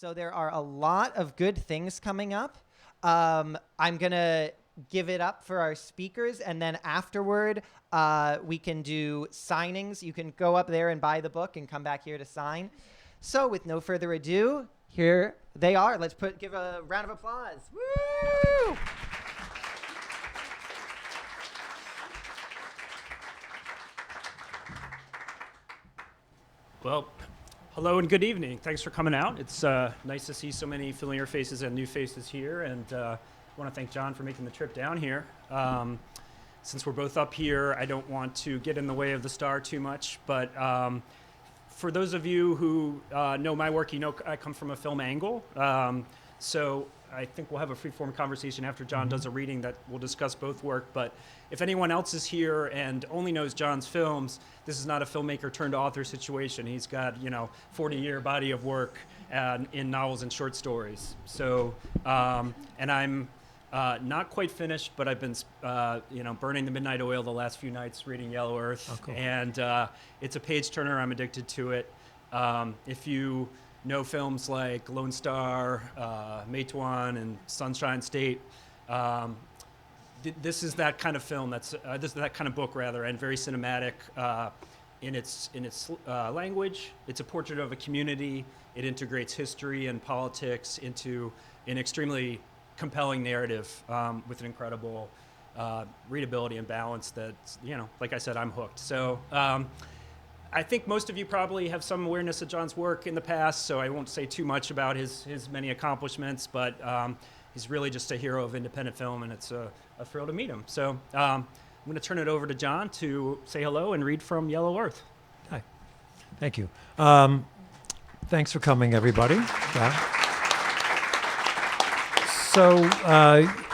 So there are a lot of good things coming up. I'm going to give it up for our speakers, and then afterward, we can do signings. You can go up there and buy the book and come back here to sign. So with no further ado, here they are. Let's give a round of applause. Woo! Well, hello and good evening. Thanks for coming out. It's nice to see so many familiar faces and new faces here, and I want to thank John for making the trip down here. Since we're both up here, I don't want to get in the way of the star too much, but for those of you who know my work, you know I come from a film angle, so I think we'll have a free-form conversation after John does a reading that will discuss both work. But if anyone else is here and only knows John's films, this is not a filmmaker turned author situation. He's got 40-year body of work in novels and short stories. So and I'm not quite finished, but I've been burning the midnight oil the last few nights reading Yellow Earth. Oh, cool. And it's a page turner. I'm addicted to it. If you know films like Lone Star, Matewan, and Sunshine State, this is that kind of film. This is that kind of book, rather, and very cinematic in its language. It's a portrait of a community. It integrates history and politics into an extremely compelling narrative with an incredible readability and balance. That like I said, I'm hooked. So. I think most of you probably have some awareness of John's work in the past, so I won't say too much about his many accomplishments, but he's really just a hero of independent film, and it's a thrill to meet him. So I'm going to turn it over to John to say hello and read from Yellow Earth. Hi. Thank you. Thanks for coming, everybody. So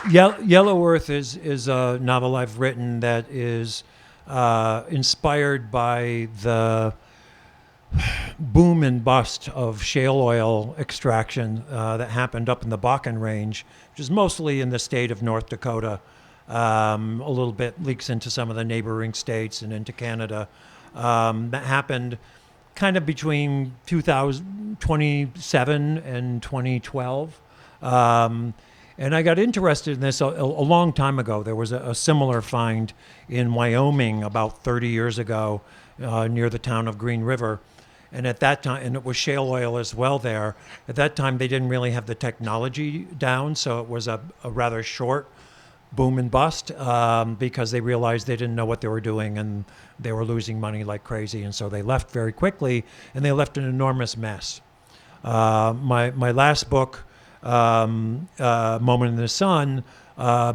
Yellow Earth is a novel I've written that is inspired by the boom and bust of shale oil extraction that happened up in the Bakken Range, which is mostly in the state of North Dakota. A little bit leaks into some of the neighboring states and into Canada. That happened kind of between 2027 and 2012. And I got interested in this a long time ago. There was a similar find in Wyoming about 30 years ago near the town of Green River. And at that time, and it was shale oil as well there. At that time, they didn't really have the technology down, so it was a rather short boom and bust because they realized they didn't know what they were doing and they were losing money like crazy. And so they left very quickly, and they left an enormous mess. My last book, Moment in the Sun,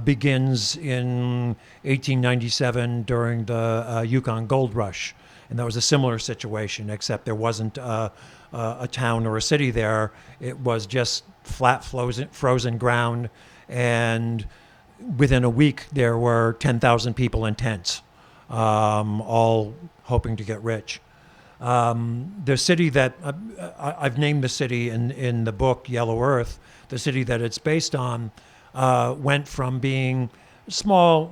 begins in 1897 during the Yukon Gold Rush. And that was a similar situation, except there wasn't a town or a city there. It was just flat frozen ground. And within a week, there were 10,000 people in tents, all hoping to get rich. The city that I've named the city in the book Yellow Earth, the city that it's based on, went from being small,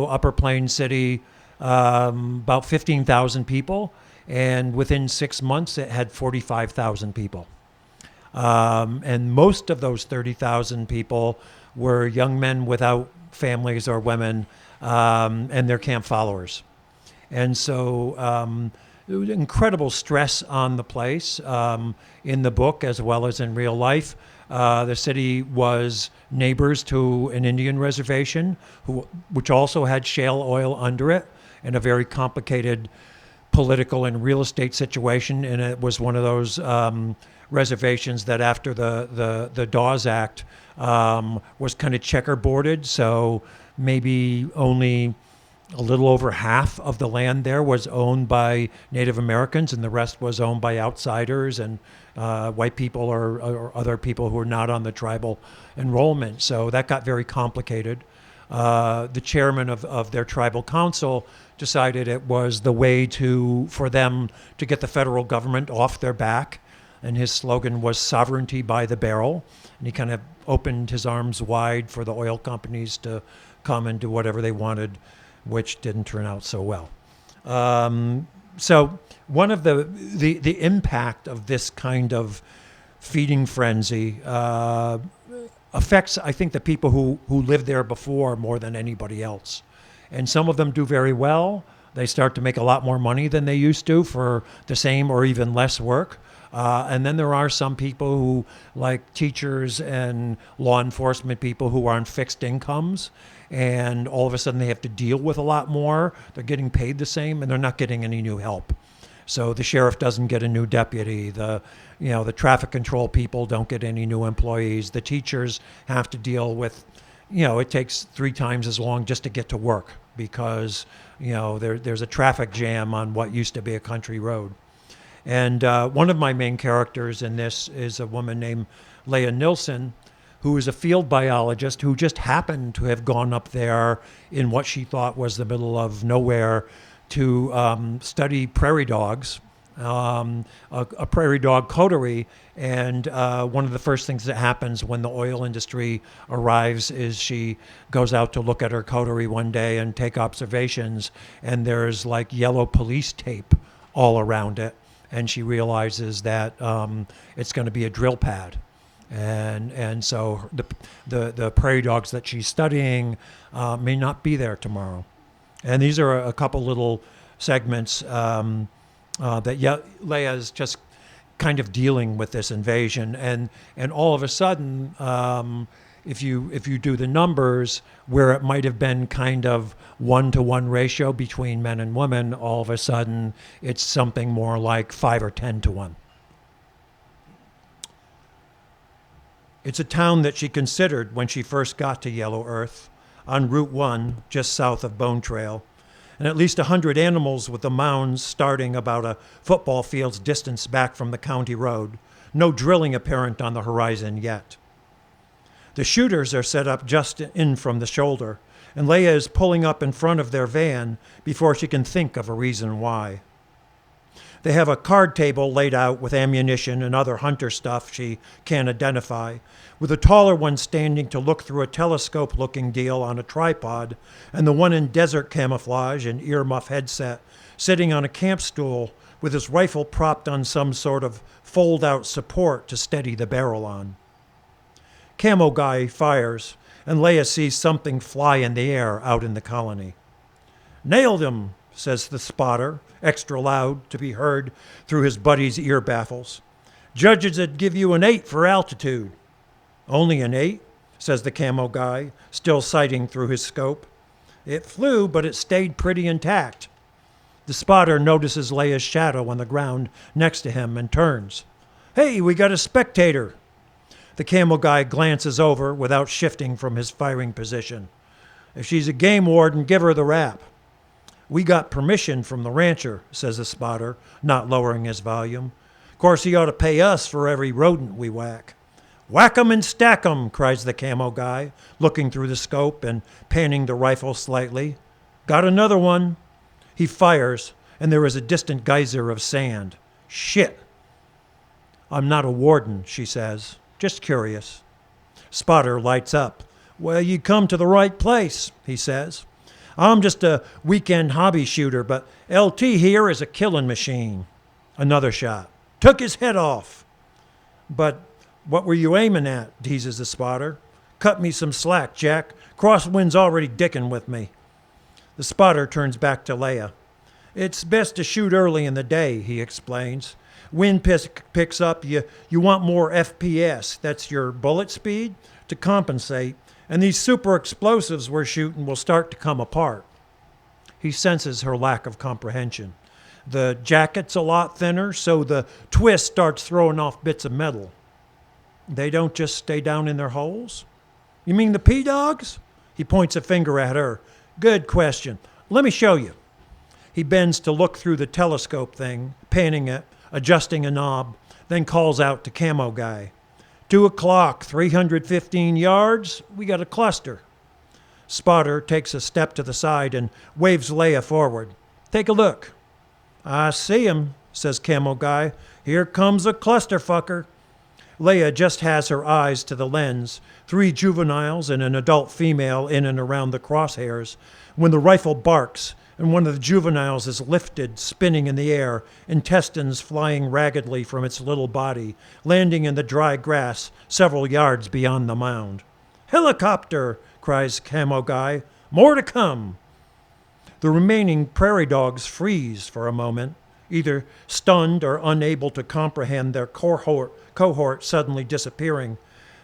upper plain city, about 15,000 people, and within 6 months it had 45,000 people. And most of those 30,000 people were young men without families or women, and their camp followers. And so there was incredible stress on the place in the book as well as in real life. The city was neighbors to an Indian reservation, which also had shale oil under it, and a very complicated political and real estate situation. And it was one of those reservations that after the Dawes Act was kind of checkerboarded. So maybe only a little over half of the land there was owned by Native Americans, and the rest was owned by outsiders and white people or other people who were not on the tribal enrollment. So that got very complicated. The chairman of their tribal council decided it was the way for them to get the federal government off their back, and his slogan was sovereignty by the barrel. And he kind of opened his arms wide for the oil companies to come and do whatever they wanted, which didn't turn out so well. So one of the impact of this kind of feeding frenzy affects, I think, the people who lived there before more than anybody else. And some of them do very well. They start to make a lot more money than they used to for the same or even less work. And then there are some people who, like teachers and law enforcement people, who are on fixed incomes, and all of a sudden they have to deal with a lot more. They're getting paid the same, and they're not getting any new help. So the sheriff doesn't get a new deputy. The traffic control people don't get any new employees. The teachers have to deal with, it takes 3 times as long just to get to work because, there's a traffic jam on what used to be a country road. And one of my main characters in this is a woman named Leah Nilsson, who is a field biologist who just happened to have gone up there in what she thought was the middle of nowhere to study prairie dogs, a prairie dog coterie. And one of the first things that happens when the oil industry arrives is she goes out to look at her coterie one day and take observations, and there's like yellow police tape all around it. And she realizes that it's going to be a drill pad. And so the prairie dogs that she's studying may not be there tomorrow. And these are a couple little segments that Leah is just kind of dealing with this invasion. And all of a sudden, if you do the numbers, where it might have been kind of 1-to-1 ratio between men and women, all of a sudden it's something more like 5 or 10-to-1. It's a town that she considered when she first got to Yellow Earth on Route 1, just south of Bone Trail, and at least 100 animals with the mounds starting about a football field's distance back from the county road. No drilling apparent on the horizon yet. The shooters are set up just in from the shoulder, and Leah is pulling up in front of their van before she can think of a reason why. They have a card table laid out with ammunition and other hunter stuff she can't identify, with a taller one standing to look through a telescope-looking deal on a tripod, and the one in desert camouflage and earmuff headset sitting on a camp stool with his rifle propped on some sort of fold-out support to steady the barrel on. Camo guy fires, and Leah sees something fly in the air out in the colony. "Nailed him," says the spotter, extra loud to be heard through his buddy's ear baffles. "Judges would give you an 8 for altitude." "Only an 8, says the camo guy, still sighting through his scope. "It flew, but it stayed pretty intact." The spotter notices Leah's shadow on the ground next to him and turns. "Hey, we got a spectator." The camo guy glances over without shifting from his firing position. "If she's a game warden, give her the rap." "We got permission from the rancher," says the spotter, not lowering his volume. "Course he ought to pay us for every rodent we whack." "Whack 'em and stack 'em," cries the camo guy, looking through the scope and panning the rifle slightly. "Got another one." He fires, and there is a distant geyser of sand. "Shit." "I'm not a warden," she says. "Just curious." Spotter lights up. "Well, you come to the right place," he says. "I'm just a weekend hobby shooter, but LT here is a killing machine." Another shot. "Took his head off." "But what were you aiming at?" teases the spotter. "Cut me some slack, Jack. Crosswind's already dicking with me." The spotter turns back to Leah. "It's best to shoot early in the day," he explains. "Wind picks up, you want more FPS, that's your bullet speed, to compensate, and these super explosives we're shooting will start to come apart." He senses her lack of comprehension. "The jacket's a lot thinner, so the twist starts throwing off bits of metal." "They don't just stay down in their holes?" "You mean the P-Dogs?" He points a finger at her. "Good question. Let me show you." He bends to look through the telescope thing, panning it, adjusting a knob, then calls out to camo guy. 2 o'clock, 315 yards. We got a cluster." Spotter takes a step to the side and waves Leah forward. "Take a look." "I see him," says camo guy. "Here comes a clusterfucker." Leah just has her eyes to the lens, 3 juveniles and an adult female in and around the crosshairs, when the rifle barks and one of the juveniles is lifted, spinning in the air, intestines flying raggedly from its little body, landing in the dry grass several yards beyond the mound. "Helicopter!" cries Camo Guy. "More to come!" The remaining prairie dogs freeze for a moment, either stunned or unable to comprehend their cohort suddenly disappearing.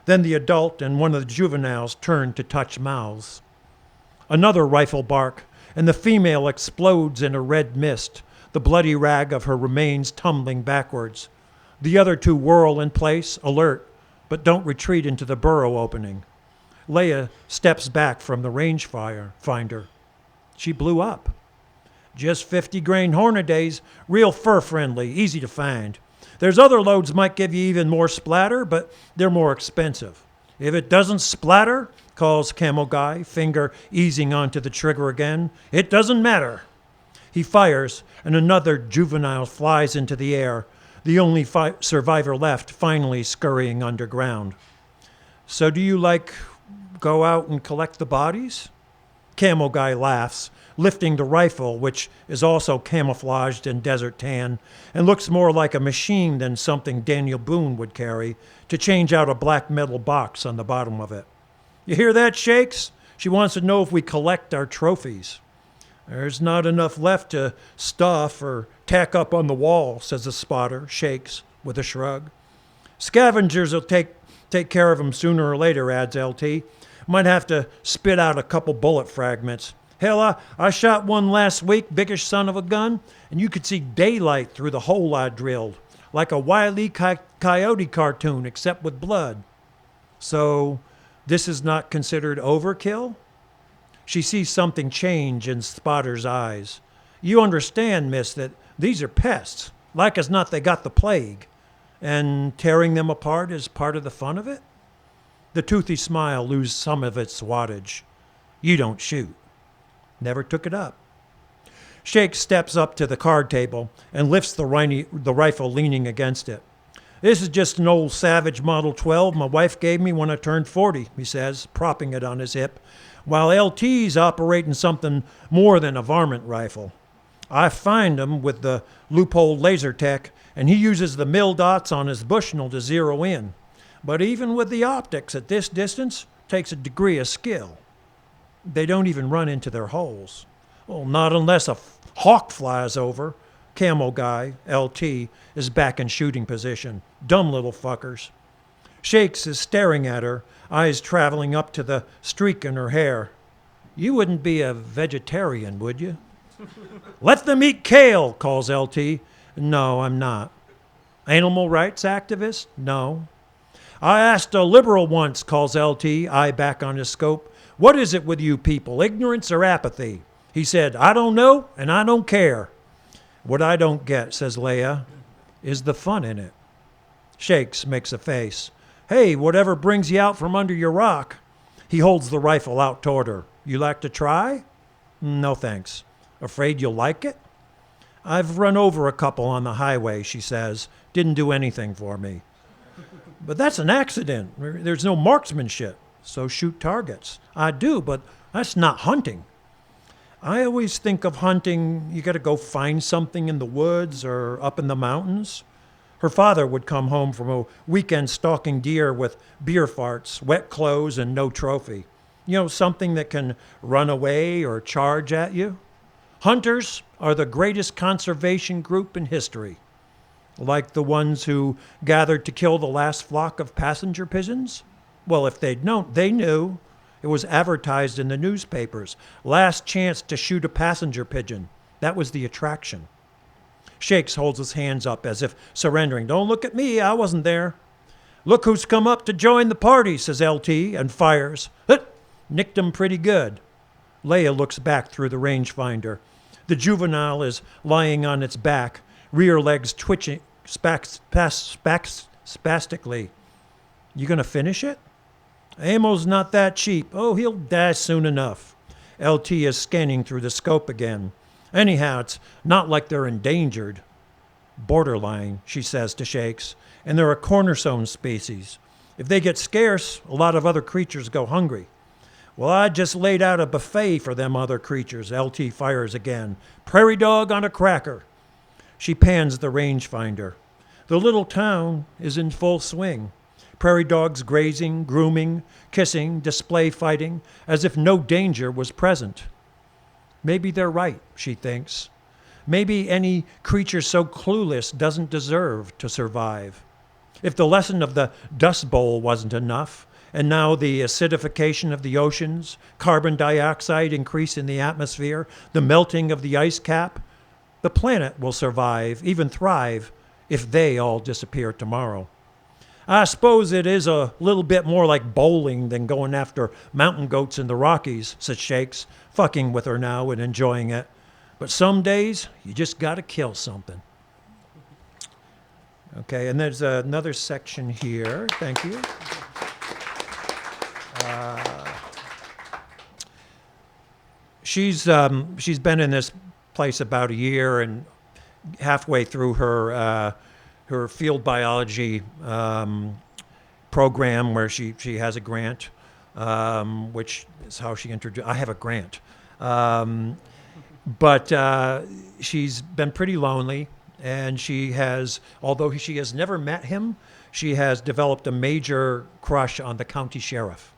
Then the adult and one of the juveniles turn to touch mouths. Another rifle bark, and the female explodes in a red mist, the bloody rag of her remains tumbling backwards. The other two whirl in place, alert, but don't retreat into the burrow opening. Leia steps back from the range finder. She blew up. Just 50-grain Hornadays, real fur-friendly, easy to find. There's other loads might give you even more splatter, but they're more expensive. If it doesn't splatter, calls Camo Guy, finger easing onto the trigger again, it doesn't matter. He fires, and another juvenile flies into the air, the only survivor left finally scurrying underground. "So do you, go out and collect the bodies?" Camo Guy laughs, lifting the rifle, which is also camouflaged in desert tan and looks more like a machine than something Daniel Boone would carry, to change out a black metal box on the bottom of it. "You hear that, Shakes? She wants to know if we collect our trophies." "There's not enough left to stuff or tack up on the wall," says the spotter, Shakes, with a shrug. "Scavengers will take care of them sooner or later," adds LT. "Might have to spit out a couple bullet fragments. Hell, I shot one last week, biggish son of a gun, and you could see daylight through the hole I drilled, like a Wile E. Coyote cartoon, except with blood." "So this is not considered overkill?" She sees something change in Spotter's eyes. "You understand, miss, that these are pests. Like as not, they got the plague. And tearing them apart is part of the fun of it?" The toothy smile loses some of its wattage. "You don't shoot." "Never took it up." Shake steps up to the card table and lifts the rifle leaning against it. "This is just an old Savage Model 12 my wife gave me when I turned 40, he says, propping it on his hip, while LT's operating something more than a varmint rifle. I find him with the loophole laser tech, and he uses the mil dots on his Bushnell to zero in. But even with the optics at this distance, takes a degree of skill. They don't even run into their holes. Well, not unless a hawk flies over. Camo Guy, LT, is back in shooting position. Dumb little fuckers. Shakes is staring at her, eyes traveling up to the streak in her hair. "You wouldn't be a vegetarian, would you?" "Let them eat kale," calls LT. "No, I'm not." "Animal rights activist?" "No." "I asked a liberal once," calls LT, eye back on his scope. "What is it with you people, ignorance or apathy?" He said, "I don't know and I don't care." "What I don't get," says Leia, "is the fun in it." Shakes makes a face. "Hey, whatever brings you out from under your rock." He holds the rifle out toward her. "You like to try?" "No, thanks." "Afraid you'll like it?" "I've run over a couple on the highway," she says. "Didn't do anything for me." "But that's an accident. There's no marksmanship. So shoot targets." "I do, but that's not hunting." "I always think of hunting, you got to go find something in the woods or up in the mountains." Her father would come home from a weekend stalking deer with beer farts, wet clothes, and no trophy. You know, something that can run away or charge at you. Hunters are the greatest conservation group in history. Like the ones who gathered to kill the last flock of passenger pigeons? Well, if they'd known, they knew. It was advertised in the newspapers. Last chance to shoot a passenger pigeon. That was the attraction. Shakes holds his hands up as if surrendering. "Don't look at me, I wasn't there." "Look who's come up to join the party," says LT, and fires. Nicked him pretty good. Leia looks back through the rangefinder. The juvenile is lying on its back, rear legs twitching spastically. "You gonna finish it?" "Ammo's not that cheap. Oh, he'll die soon enough." LT is scanning through the scope again. "Anyhow, it's not like they're endangered." "Borderline," she says to Shakes, "and they're a cornerstone species. If they get scarce, a lot of other creatures go hungry." Well, I just laid out a buffet for them other creatures. LT fires again. Prairie dog on a cracker. She pans the rangefinder. The little town is in full swing. Prairie dogs grazing, grooming, kissing, display fighting, as if no danger was present. Maybe they're right, she thinks. Maybe any creature so clueless doesn't deserve to survive. If the lesson of the Dust Bowl wasn't enough, and now the acidification of the oceans, carbon dioxide increase in the atmosphere, the melting of the ice cap, the planet will survive, even thrive, if they all disappear tomorrow. I suppose it is a little bit more like bowling than going after mountain goats in the Rockies, said Shakes, fucking with her now and enjoying it. But some days, you just gotta kill something. Okay, and there's another section here. Thank you. She's been in this place about a year, and halfway through her field biology program, where she has a grant, which is how she introduced. I have a grant, but she's been pretty lonely, and she has, although she has never met him, she has developed a major crush on the county sheriff,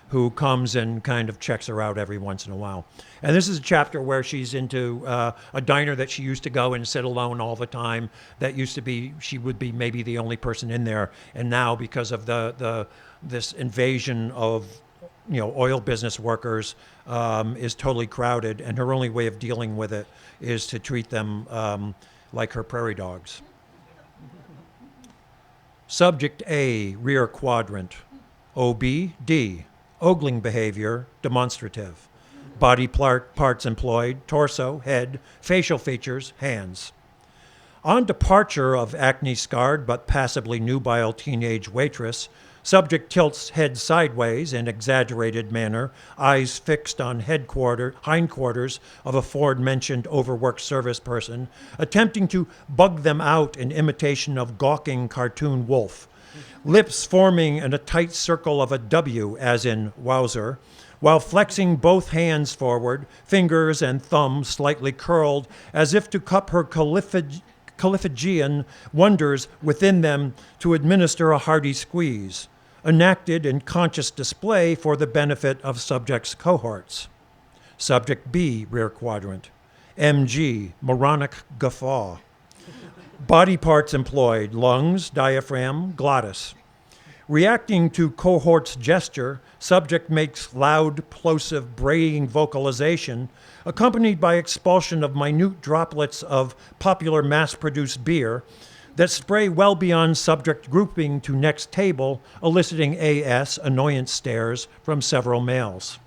who comes and kind of checks her out every once in a while. And this is a chapter where she's into a diner that she used to go and sit alone all the time. That used to be, she would be maybe the only person in there. And now, because of this invasion of oil business workers, is totally crowded. And her only way of dealing with it is to treat them like her prairie dogs. Subject A, rear quadrant. OB, D, ogling behavior, demonstrative. Body parts employed, torso, head, facial features, hands. On departure of acne-scarred but passably nubile teenage waitress, subject tilts head sideways in exaggerated manner, eyes fixed on hindquarters of aforementioned overworked service person, attempting to bug them out in imitation of gawking cartoon wolf. Lips forming in a tight circle of a W, as in wowzer, while flexing both hands forward, fingers and thumb slightly curled, as if to cup her caliphageian wonders within them to administer a hearty squeeze, enacted in conscious display for the benefit of subject's cohorts. Subject B, rear quadrant. MG, moronic guffaw. Body parts employed, lungs, diaphragm, glottis. Reacting to cohort's gesture, subject makes loud, plosive, braying vocalization, accompanied by expulsion of minute droplets of popular mass-produced beer that spray well beyond subject grouping to next table, eliciting AS, annoyance stares, from several males.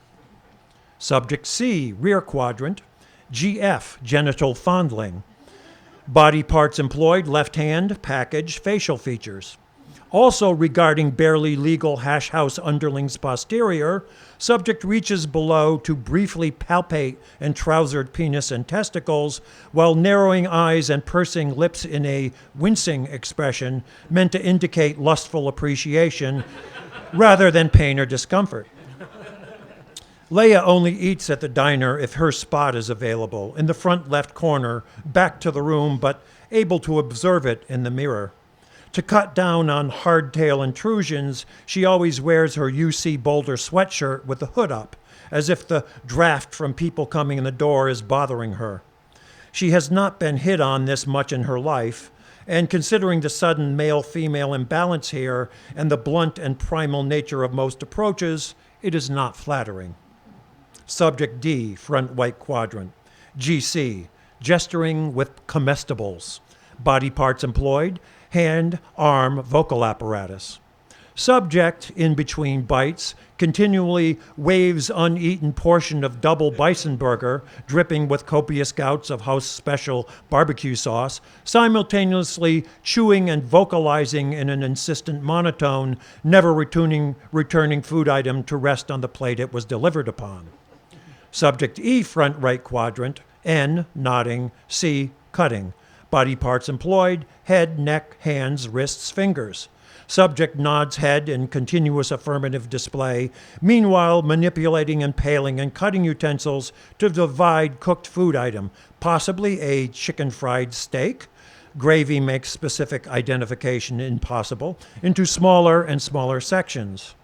Subject C, rear quadrant. GF, genital fondling. Body parts employed, left hand, package, facial features. Also regarding barely legal hash house underlings posterior, subject reaches below to briefly palpate trousered penis and testicles, while narrowing eyes and pursing lips in a wincing expression meant to indicate lustful appreciation rather than pain or discomfort. Leia only eats at the diner if her spot is available, in the front left corner, back to the room, but able to observe it in the mirror. To cut down on hardtail intrusions, she always wears her UC Boulder sweatshirt with the hood up, as if the draft from people coming in the door is bothering her. She has not been hit on this much in her life, and considering the sudden male-female imbalance here and the blunt and primal nature of most approaches, it is not flattering. Subject D, front white quadrant. GC, gesturing with comestibles. Body parts employed, hand, arm, vocal apparatus. Subject, in between bites, continually waves uneaten portion of double bison burger, dripping with copious gouts of house special barbecue sauce, simultaneously chewing and vocalizing in an insistent monotone, never returning food item to rest on the plate it was delivered upon. Subject E, front right quadrant. N, nodding. C, cutting. Body parts employed, head, neck, hands, wrists, fingers. Subject nods head in continuous affirmative display, meanwhile manipulating and paling and cutting utensils to divide cooked food item, possibly a chicken fried steak. Gravy makes specific identification impossible, into smaller and smaller sections.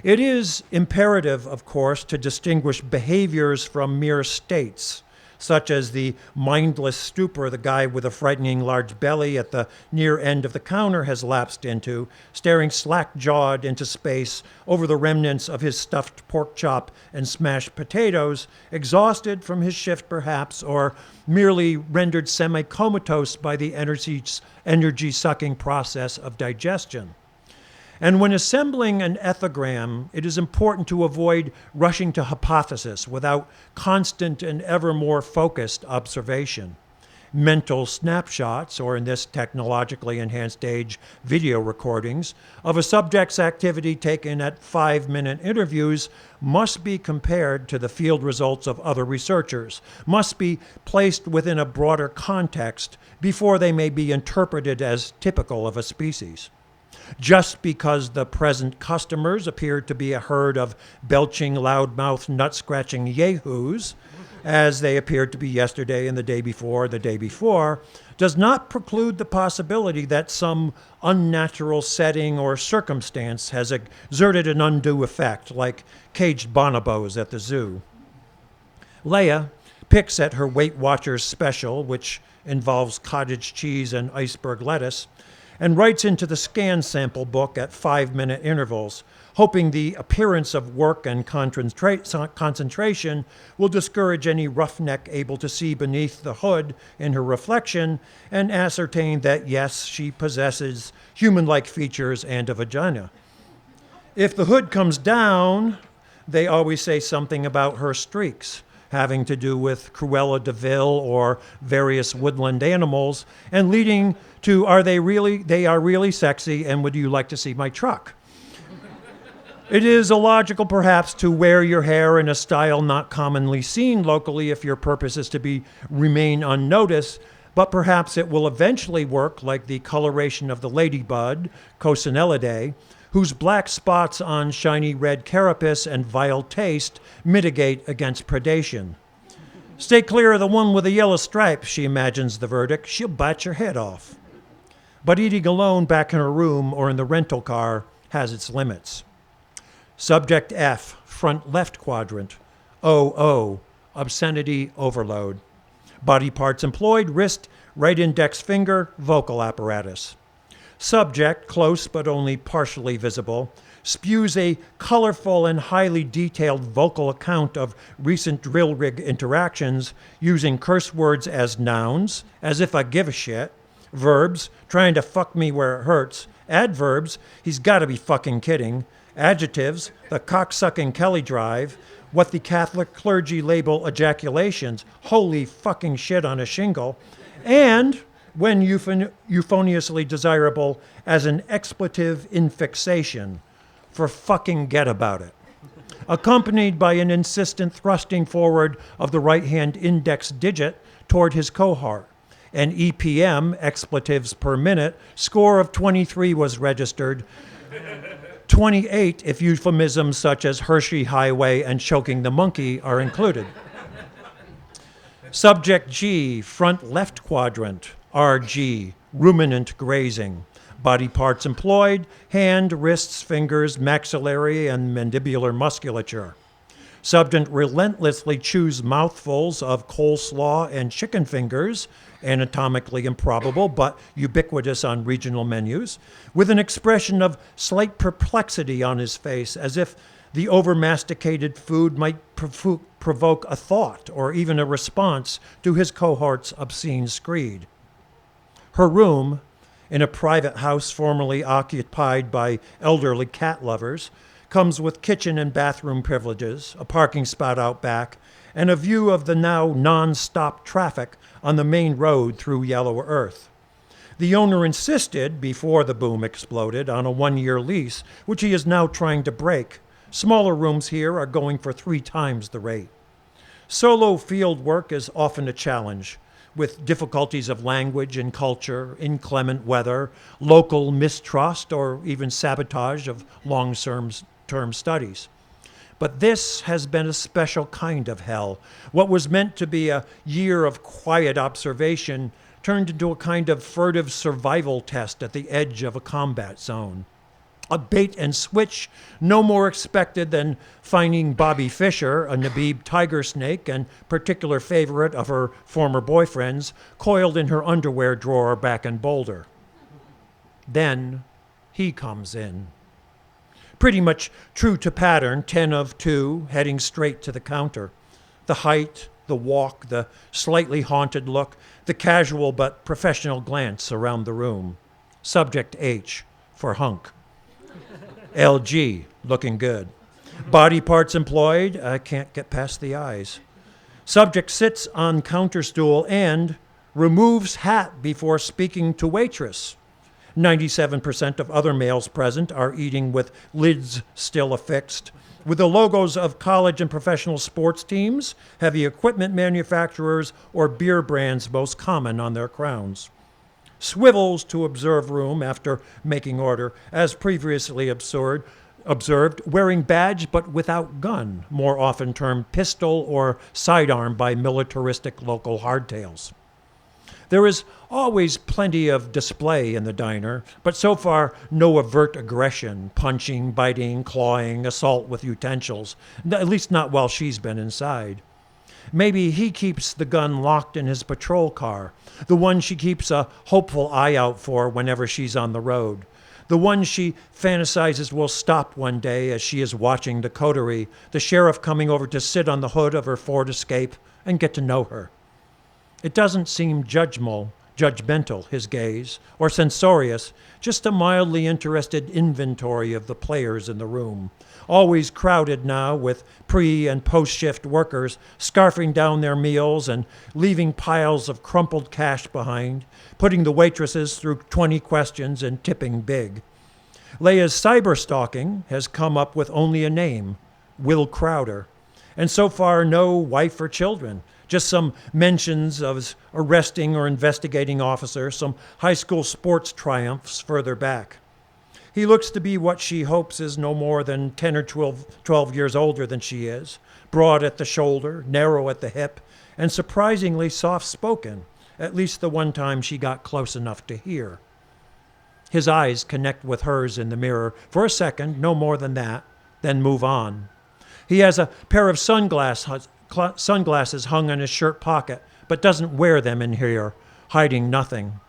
It is imperative, of course, to distinguish behaviors from mere states, such as the mindless stupor the guy with a frightening large belly at the near end of the counter has lapsed into, staring slack-jawed into space over the remnants of his stuffed pork chop and smashed potatoes, exhausted from his shift perhaps, or merely rendered semi-comatose by the energy-sucking process of digestion. And when assembling an ethogram, it is important to avoid rushing to hypothesis without constant and ever more focused observation. Mental snapshots, or in this technologically enhanced age, video recordings, of a subject's activity taken at 5-minute interviews must be compared to the field results of other researchers, must be placed within a broader context before they may be interpreted as typical of a species. Just because the present customers appear to be a herd of belching, loudmouth, nut-scratching yahoos, as they appeared to be yesterday and the day before, does not preclude the possibility that some unnatural setting or circumstance has exerted an undue effect, like caged bonobos at the zoo. Leia picks at her Weight Watchers special, which involves cottage cheese and iceberg lettuce, and writes into the scan sample book at 5-minute intervals, hoping the appearance of work and concentration will discourage any roughneck able to see beneath the hood in her reflection and ascertain that, yes, she possesses human-like features and a vagina. If the hood comes down, they always say something about her streaks, having to do with Cruella de Vil or various woodland animals, and leading to they are really sexy, and would you like to see my truck? It is illogical, perhaps, to wear your hair in a style not commonly seen locally if your purpose is to remain unnoticed, but perhaps it will eventually work like the coloration of the ladybud, Cocinellidae, whose black spots on shiny red carapace and vile taste mitigate against predation. Stay clear of the one with the yellow stripe, she imagines the verdict. She'll bite your head off. But eating alone back in her room or in the rental car has its limits. Subject F, front left quadrant. OO, obscenity overload. Body parts employed, wrist, right index finger, vocal apparatus. Subject, close but only partially visible, spews a colorful and highly detailed vocal account of recent drill rig interactions using curse words as nouns, as if I give a shit, verbs, trying to fuck me where it hurts, adverbs, he's got to be fucking kidding, adjectives, the cocksucking Kelly drive, what the Catholic clergy label ejaculations, holy fucking shit on a shingle, and, when euphoniously desirable, as an expletive infixation, for fucking get about it, accompanied by an insistent thrusting forward of the right-hand index digit toward his cohort. An EPM, expletives per minute, score of 23 was registered, 28 if euphemisms such as Hershey Highway and choking the monkey are included. Subject G, front left quadrant, RG, ruminant grazing. Body parts employed, hand, wrists, fingers, maxillary, and mandibular musculature. Subject relentlessly chews mouthfuls of coleslaw and chicken fingers, anatomically improbable but ubiquitous on regional menus, with an expression of slight perplexity on his face, as if the over-masticated food might provoke a thought or even a response to his cohort's obscene screed. Her room, in a private house formerly occupied by elderly cat lovers, comes with kitchen and bathroom privileges, a parking spot out back, and a view of the now non-stop traffic on the main road through Yellow Earth. The owner insisted, before the boom exploded, on a 1-year lease, which he is now trying to break. Smaller rooms here are going for 3 times the rate. Solo field work is often a challenge. with difficulties of language and culture, inclement weather, local mistrust, or even sabotage of long-term studies. But this has been a special kind of hell. What was meant to be a year of quiet observation turned into a kind of furtive survival test at the edge of a combat zone. A bait and switch no more expected than finding Bobby Fischer, a Nabib tiger snake and particular favorite of her former boyfriend's, coiled in her underwear drawer back in Boulder. Then he comes in. Pretty much true to pattern, 10 of 2, heading straight to the counter. The height, the walk, the slightly haunted look, the casual but professional glance around the room. Subject H for hunk. LG, looking good. Body parts employed, I can't get past the eyes. Subject sits on counter stool and removes hat before speaking to waitress. 97% of other males present are eating with lids still affixed, with the logos of college and professional sports teams, heavy equipment manufacturers, or beer brands most common on their crowns. Swivels to observe room after making order, as previously observed, wearing badge but without gun, more often termed pistol or sidearm by militaristic local hardtails. There is always plenty of display in the diner, but so far no overt aggression, punching, biting, clawing, assault with utensils, at least not while she's been inside. Maybe he keeps the gun locked in his patrol car, the one she keeps a hopeful eye out for whenever she's on the road, the one she fantasizes will stop one day as she is watching the coterie, the sheriff coming over to sit on the hood of her Ford Escape and get to know her. It doesn't seem judgmental, his gaze, or censorious, just a mildly interested inventory of the players in the room, always crowded now with pre- and post-shift workers scarfing down their meals and leaving piles of crumpled cash behind, putting the waitresses through 20 questions and tipping big. Leia's cyber-stalking has come up with only a name, Will Crowder, and so far no wife or children, just some mentions of arresting or investigating officer, some high school sports triumphs further back. He looks to be what she hopes is no more than 10 or 12 years older than she is, broad at the shoulder, narrow at the hip, and surprisingly soft-spoken, at least the one time she got close enough to hear. His eyes connect with hers in the mirror for a second, no more than that, then move on. He has a pair of sunglasses hung in his shirt pocket, but doesn't wear them in here, hiding nothing.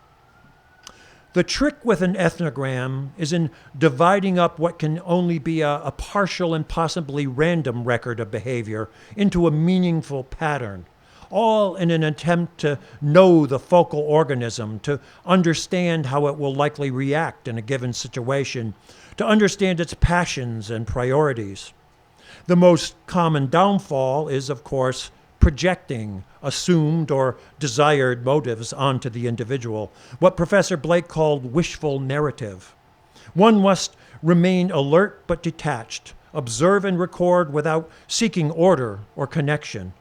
The trick with an ethnogram is in dividing up what can only be a partial and possibly random record of behavior into a meaningful pattern, all in an attempt to know the focal organism, to understand how it will likely react in a given situation, to understand its passions and priorities. The most common downfall is, of course, projecting assumed or desired motives onto the individual, what Professor Blake called wishful narrative. One must remain alert but detached, observe and record without seeking order or connection.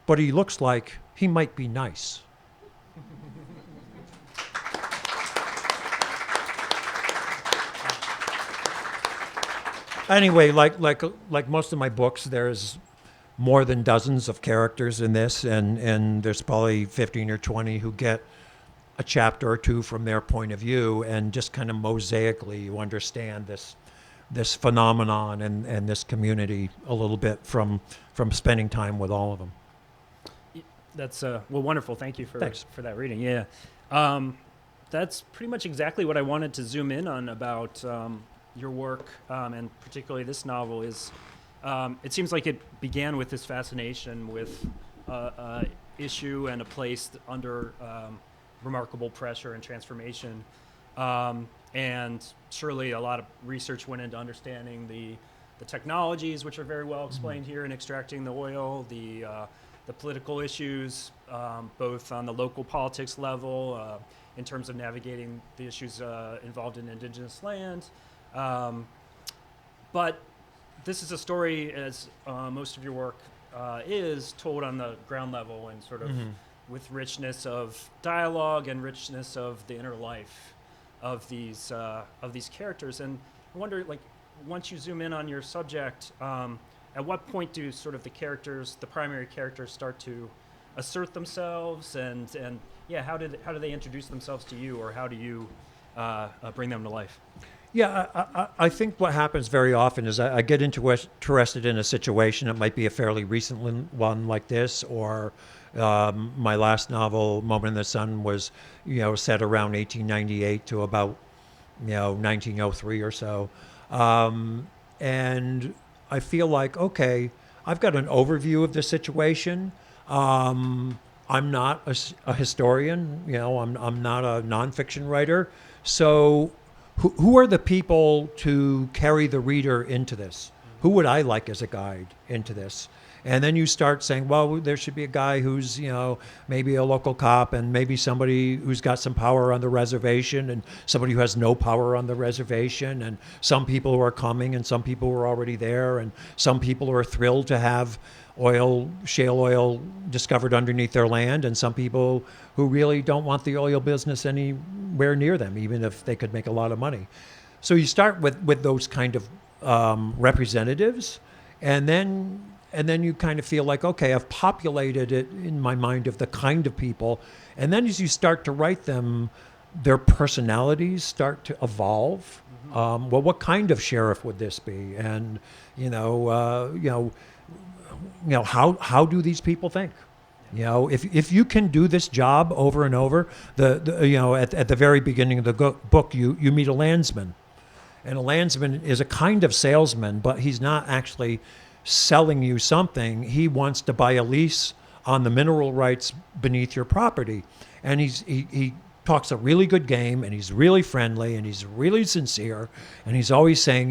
But he looks like he might be nice. Anyway, like most of my books, there's more than dozens of characters in this, and there's probably 15 or 20 who get a chapter or two from their point of view, and just kind of mosaically you understand this phenomenon and this community a little bit from spending time with all of them. That's well, wonderful. Thank you for that reading. Yeah, that's pretty much exactly what I wanted to zoom in on about your work, and particularly this novel. Is it seems like it began with this fascination with issue and a place under remarkable pressure and transformation, and surely a lot of research went into understanding the technologies, which are very well explained here, in extracting the oil, the political issues, both on the local politics level, in terms of navigating the issues involved in indigenous land. But this is a story, as most of your work is, told on the ground level and sort of with richness of dialogue and richness of the inner life of these characters. And I wonder, like, once you zoom in on your subject, at what point do sort of the primary characters, start to assert themselves, and yeah, how do they introduce themselves to you, or how do you bring them to life? Yeah, I think what happens very often is I get interested in a situation. It might be a fairly recent one like this, or my last novel, Moment in the Sun, was set around 1898 to about 1903 or so, and I feel like, okay, I've got an overview of the situation. I'm not a historian, I'm not a nonfiction writer, so. Who are the people to carry the reader into this? Who would I like as a guide into this? And then you start saying, well, there should be a guy who's, maybe a local cop, and maybe somebody who's got some power on the reservation, and somebody who has no power on the reservation, and some people who are coming, and some people who are already there, and some people who are thrilled to have shale oil discovered underneath their land, and some people who really don't want the oil business anywhere near them, even if they could make a lot of money. So you start with those kind of representatives, and then you kind of feel like, okay, I've populated it in my mind of the kind of people, and then as you start to write them, their personalities start to evolve. Well, what kind of sheriff would this be? And how do these people think? If you can do this job over and over, at the very beginning of the book, you meet a landsman, and a landsman is a kind of salesman, but he's not actually selling you something. He wants to buy a lease on the mineral rights beneath your property, and he talks a really good game, and he's really friendly, and he's really sincere, and he's always saying,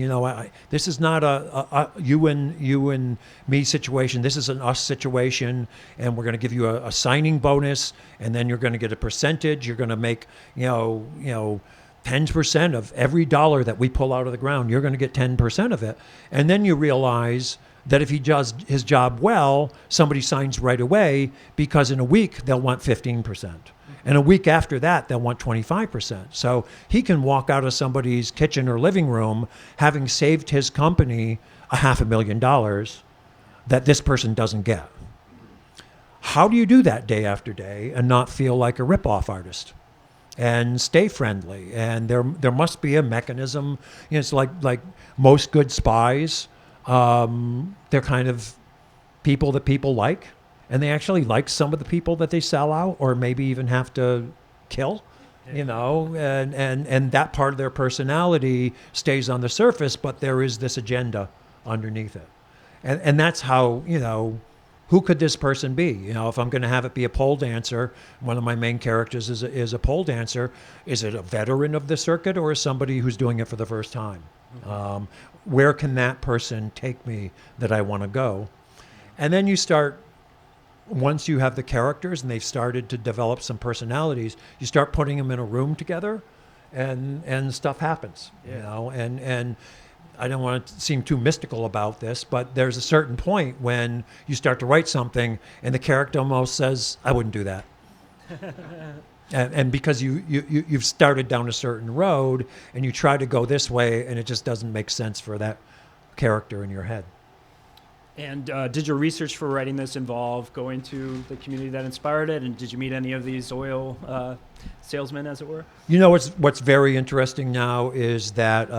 this is not a you and me situation. This is an us situation, and we're going to give you a signing bonus, and then you're going to get a percentage. You're going to make 10% of every dollar that we pull out of the ground. You're going to get 10% of it, and then you realize that if he does his job well, somebody signs right away, because in a week they'll want 15%. And a week after that, they'll want 25%. So he can walk out of somebody's kitchen or living room having saved his company $500,000 that this person doesn't get. How do you do that day after day and not feel like a rip-off artist and stay friendly? And there must be a mechanism. It's like most good spies. They're kind of people that people like. And they actually like some of the people that they sell out, or maybe even have to kill, and that part of their personality stays on the surface, but there is this agenda underneath it. And that's how, who could this person be? If I'm going to have it be a pole dancer, one of my main characters is a pole dancer. Is it a veteran of the circuit, or is somebody who's doing it for the first time? Mm-hmm. Where can that person take me that I want to go? And then you start, once you have the characters and they've started to develop some personalities, you start putting them in a room together, and stuff happens. And I don't want to seem too mystical about this, but there's a certain point when you start to write something and the character almost says, I wouldn't do that. and because you've started down a certain road and you try to go this way, and it just doesn't make sense for that character in your head. And did your research for writing this involve going to the community that inspired it? And did you meet any of these oil salesmen, as it were? What's very interesting now is that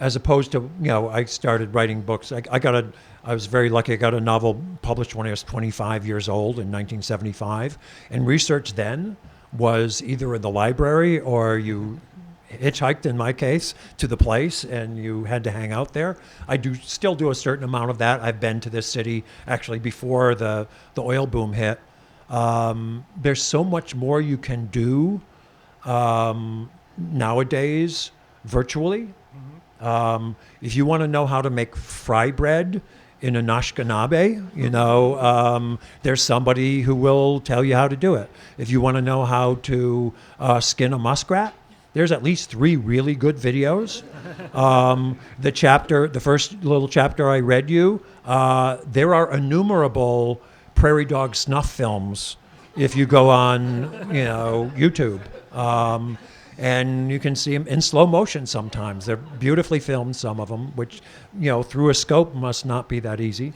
as opposed to, I started writing books. I was very lucky. I got a novel published when I was 25 years old in 1975. And research then was either in the library, or you hitchhiked, in my case, to the place, and you had to hang out there. I still do a certain amount of that. I've been to this city actually before the oil boom hit. There's so much more you can do nowadays virtually. Mm-hmm. If you want to know how to make fry bread in an ashkenabe, there's somebody who will tell you how to do it. If you want to know how to skin a muskrat, there's at least 3 really good videos. The first little chapter I read you, there are innumerable prairie dog snuff films if you go on, YouTube. And you can see them in slow motion sometimes. They're beautifully filmed, some of them, which, through a scope must not be that easy.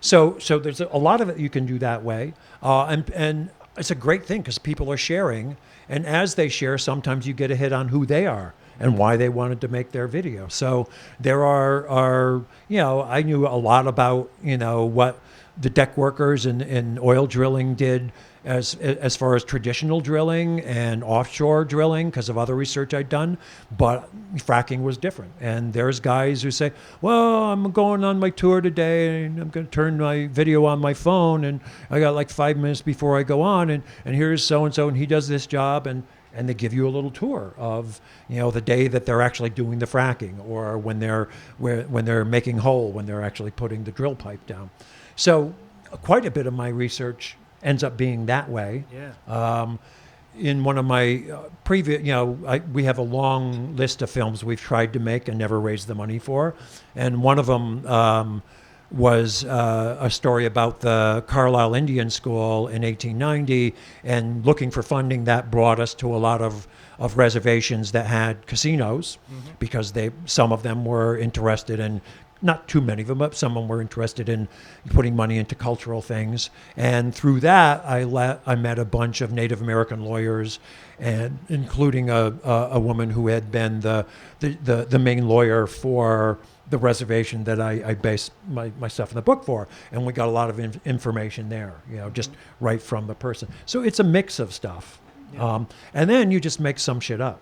So there's a lot of it you can do that way. And it's a great thing because people are sharing. And as they share, sometimes you get a hit on who they are and why they wanted to make their video. So there are I knew a lot about, what the deck workers in oil drilling did as far as traditional drilling and offshore drilling because of other research I'd done, but fracking was different. And there's guys who say, well, I'm going on my tour today and I'm going to turn my video on my phone and I got like 5 minutes before I go on and here's so-and-so and he does this job and they give you a little tour of, the day that they're actually doing the fracking or when they're making hole, when they're actually putting the drill pipe down. So quite a bit of my research ends up being that way. Yeah. In one of my previous, we have a long list of films we've tried to make and never raised the money for. And one of them was a story about the Carlisle Indian School in 1890 and looking for funding that brought us to a lot of reservations that had casinos because some of them were interested in, not too many of them, but some of them were interested in putting money into cultural things. And through that, I met a bunch of Native American lawyers, and including a woman who had been the main lawyer for the reservation that I based my stuff in the book for. And we got a lot of information there, just right from the person. So it's a mix of stuff. Yeah. And then you just make some shit up.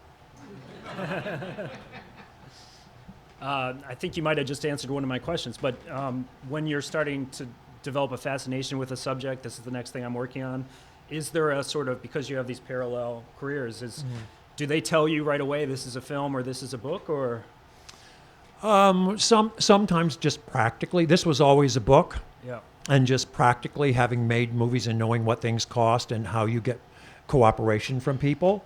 I think you might have just answered one of my questions, but when you're starting to develop a fascination with a subject, this is the next thing I'm working on, is there a sort of, because you have these parallel careers, do they tell you right away this is a film or this is a book, or? Sometimes just practically. This was always a book. Yeah. And just practically having made movies and knowing what things cost and how you get cooperation from people.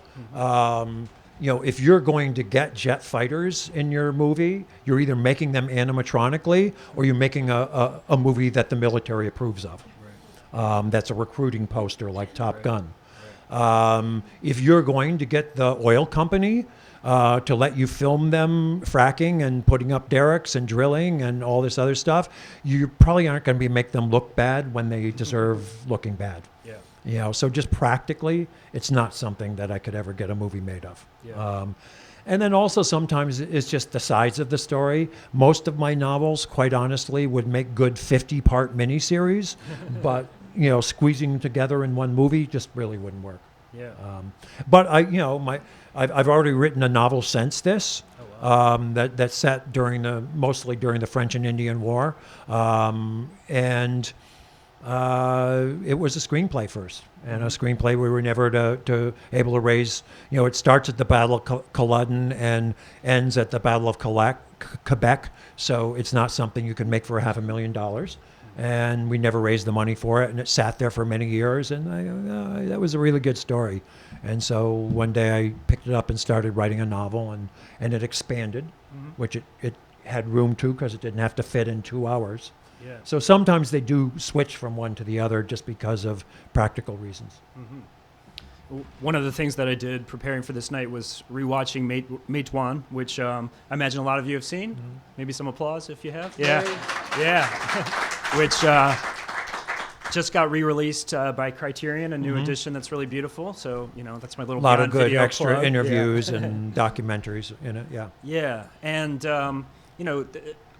If you're going to get jet fighters in your movie, you're either making them animatronically or you're making a movie that the military approves of. Right. That's a recruiting poster like Top Gun. Right. If you're going to get the oil company to let you film them fracking and putting up derricks and drilling and all this other stuff, you probably aren't going to make them look bad when they deserve looking bad. Yeah. So just practically, it's not something that I could ever get a movie made of. Yeah. And then also sometimes it's just the size of the story. Most of my novels, quite honestly, would make good 50-part miniseries, but squeezing them together in one movie just really wouldn't work. Yeah. But I've already written a novel since this. Oh, wow. That's set mostly during the French and Indian War, and. It was a screenplay first, and a screenplay we were never able to raise. It starts at the Battle of Culloden and ends at the Battle of Quebec, so it's not something you can make for $500,000. And we never raised the money for it, and it sat there for many years, and that was a really good story. And so one day I picked it up and started writing a novel, and it expanded, which it had room to because it didn't have to fit in 2 hours. Yeah. So sometimes they do switch from one to the other just because of practical reasons. Mm-hmm. One of the things that I did preparing for this night was rewatching Matewan, which I imagine a lot of you have seen. Mm-hmm. Maybe some applause if you have. Yeah. Yeah. Which just got re-released by Criterion, a new edition that's really beautiful. So, that's my little a lot of good video extra plug. interviews and documentaries in it. Yeah. Yeah. And,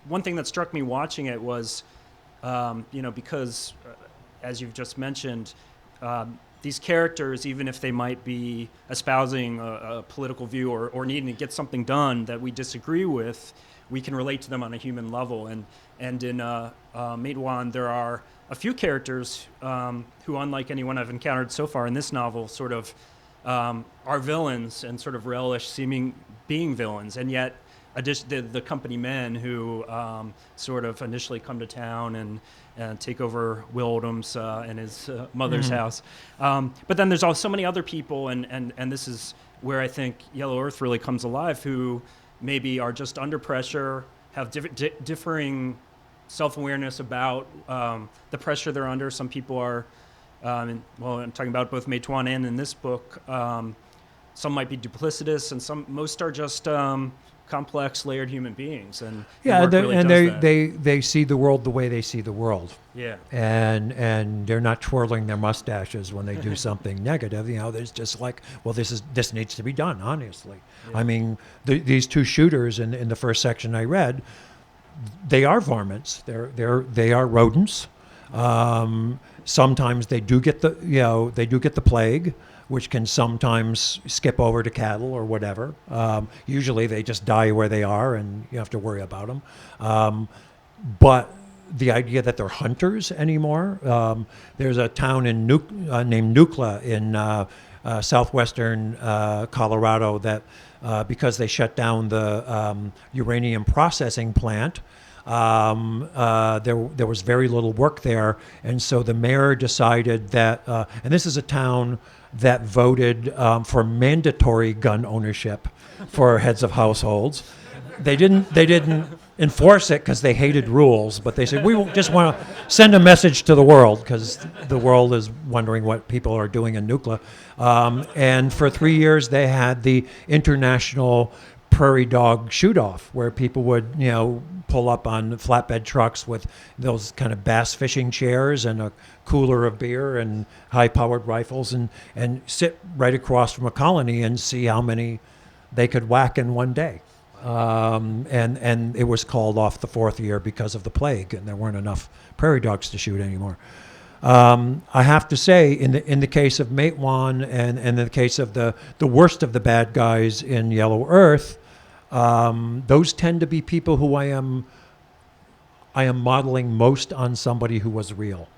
one thing that struck me watching it was, because, as you've just mentioned, these characters, even if they might be espousing a political view or needing to get something done that we disagree with, we can relate to them on a human level. And in Matewan, there are a few characters who, unlike anyone I've encountered so far in this novel, sort of are villains and sort of relish being villains, and yet the company men who sort of initially come to town and take over Will Odom's and his mother's house. But then there's also so many other people, and this is where I think Yellow Earth really comes alive, who maybe are just under pressure, have differing self-awareness about the pressure they're under. Some people are I'm talking about both Meituan and in this book. Some might be duplicitous, and most are just complex, layered human beings. And Yeah, the work really and does that. they see the world the way they see the world. Yeah. And they're not twirling their mustaches when they do something negative. You know, there's just like, well, this needs to be done, honestly. Yeah. I mean, these two shooters in the first section I read, they are varmints. They are rodents. Sometimes they do get the plague, which can sometimes skip over to cattle or whatever. Usually they just die where they are, and you have to worry about them. But the idea that they're hunters anymore, there's a town named Nucla in southwestern Colorado that because they shut down the uranium processing plant, there was very little work there, and so the mayor decided that, and this is a town that voted for mandatory gun ownership for heads of households. They didn't enforce it because they hated rules, but they said we just want to send a message to the world because the world is wondering what people are doing in Nucla. And for 3 years they had the international prairie dog shoot-off, where people would, pull up on flatbed trucks with those kind of bass fishing chairs and a cooler of beer and high-powered rifles and sit right across from a colony and see how many they could whack in one day. And it was called off the fourth year because of the plague, and there weren't enough prairie dogs to shoot anymore. I have to say, in the case of Meituan and in the case of the worst of the bad guys in Yellow Earth, those tend to be people who I am modeling most on somebody who was real.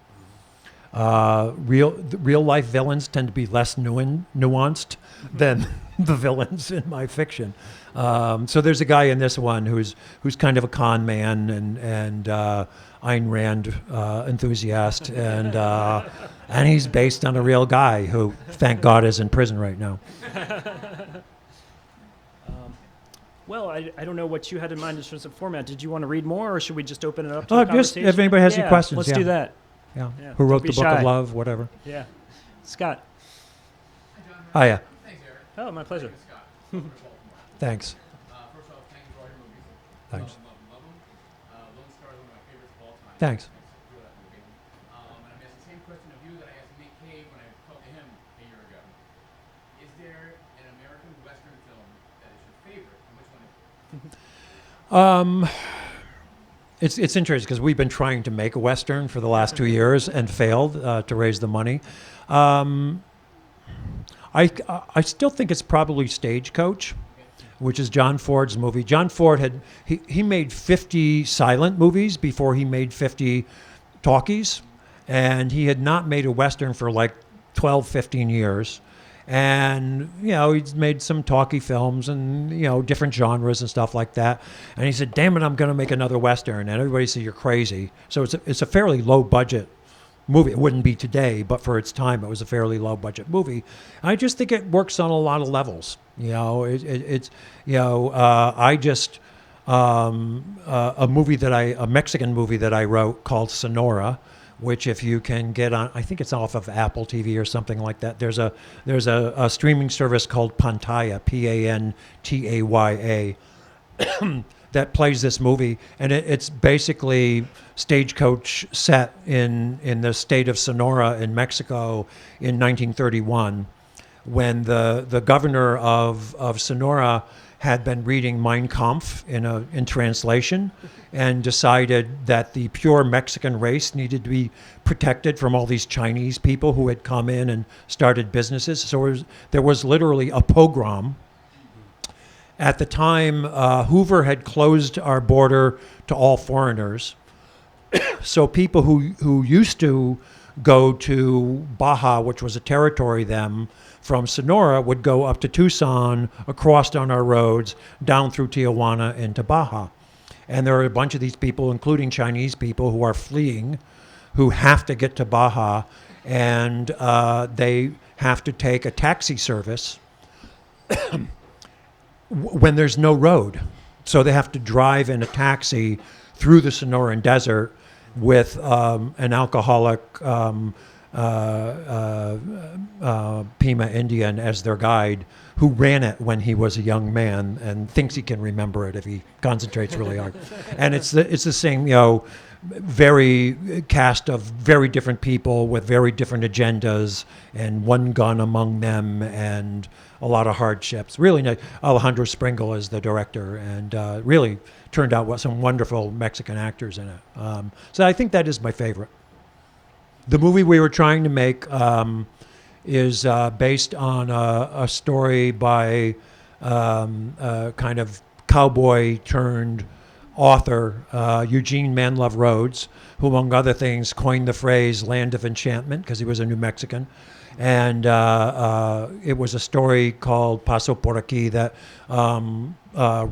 Real life villains tend to be less nuanced than the villains in my fiction. So there's a guy in this one who's kind of a con man and Ayn Rand enthusiast, and he's based on a real guy who, thank God, is in prison right now. Well, I don't know what you had in mind in terms of format. Did you want to read more, or should we just open it up to a Just conversation? if anybody has any questions. Let's do that. Yeah. Yeah, Who wrote don't the be Book shy. of Love, whatever. Yeah. Scott. Oh, yeah. Thanks, Eric. Oh, my pleasure. Scott. Baltimore. Thanks. First off, thank you for all your movies. Thanks. Love them. Lone Star is one of my favorites of all time. Thanks. For that movie. And I'm asking the same question of you that I asked Nick Cave when I talked to him a year ago. Is there an American Western film that is your favorite, and which one is it? It's interesting because we've been trying to make a Western for the last 2 years and failed to raise the money. I still think it's probably Stagecoach, which is John Ford's movie. John Ford he made 50 silent movies before he made 50 talkies, and he had not made a Western for like 12, 15 years. And, he's made some talkie films and, different genres and stuff like that. And he said, damn it, I'm going to make another Western. And everybody said, you're crazy. So it's a fairly low budget movie. It wouldn't be today, but for its time, it was a fairly low budget movie. I just think it works on a lot of levels. A Mexican movie that I wrote called Sonora, which if you can get on, I think it's off of Apple TV or something like that. There's a streaming service called Pantaya, Pantaya, that plays this movie, and it's basically Stagecoach set in the state of Sonora in Mexico in 1931, when the governor of Sonora had been reading Mein Kampf in translation and decided that the pure Mexican race needed to be protected from all these Chinese people who had come in and started businesses. So there was literally a pogrom. At the time, Hoover had closed our border to all foreigners. So people who used to go to Baja, which was a territory then, from Sonora would go up to Tucson, across on our roads, down through Tijuana into Baja. And there are a bunch of these people, including Chinese people, who are fleeing, who have to get to Baja, and they have to take a taxi service when there's no road. So they have to drive in a taxi through the Sonoran Desert with an alcoholic Pima Indian as their guide, who ran it when he was a young man and thinks he can remember it if he concentrates really hard. And it's the same, very cast of very different people with very different agendas, and one gun among them, and a lot of hardships. Really nice. Alejandro Springle is the director, and really turned out with some wonderful Mexican actors in it. So I think that is my favorite. The movie we were trying to make is based on a story by kind of cowboy turned author Eugene Manlove Rhodes, who, among other things, coined the phrase "Land of Enchantment" because he was a New Mexican. And it was a story called Paso por Aquí that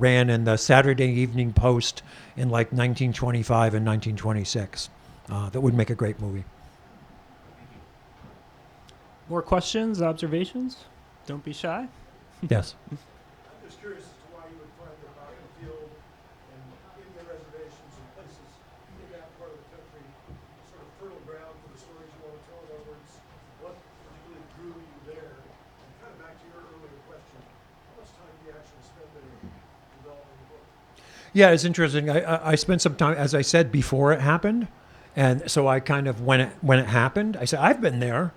ran in the Saturday Evening Post in like 1925 and 1926. That would make a great movie. More questions, observations? Don't be shy. Yes. I'm just curious as to why you would find the battlefield and Indian reservations and places in that part of the country sort of fertile ground for the stories you want to tell. In other words, what particularly drew you there? And kind of back to your earlier question, how much time do you actually spend there developing the book? Yeah, it's interesting. I spent some time, as I said, before it happened. And so I kind of, when it happened, I said, I've been there.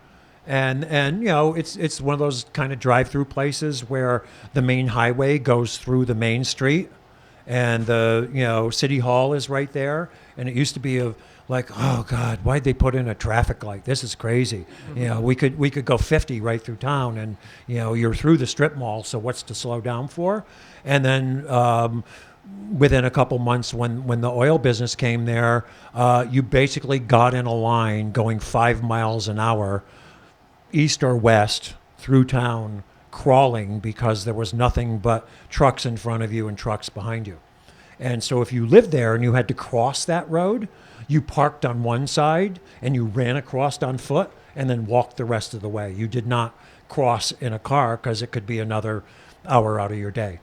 And it's one of those kind of drive-through places where the main highway goes through the main street, and the city hall is right there. And it used to be like, oh God, why'd they put in a traffic light? This is crazy. We could go 50 right through town, and you're through the strip mall. So what's to slow down for? And then within a couple months, when the oil business came there, you basically got in a line going 5 miles an hour, east or west, through town, crawling, because there was nothing but trucks in front of you and trucks behind you. And so if you lived there and you had to cross that road, you parked on one side and you ran across on foot and then walked the rest of the way. You did not cross in a car because it could be another hour out of your day.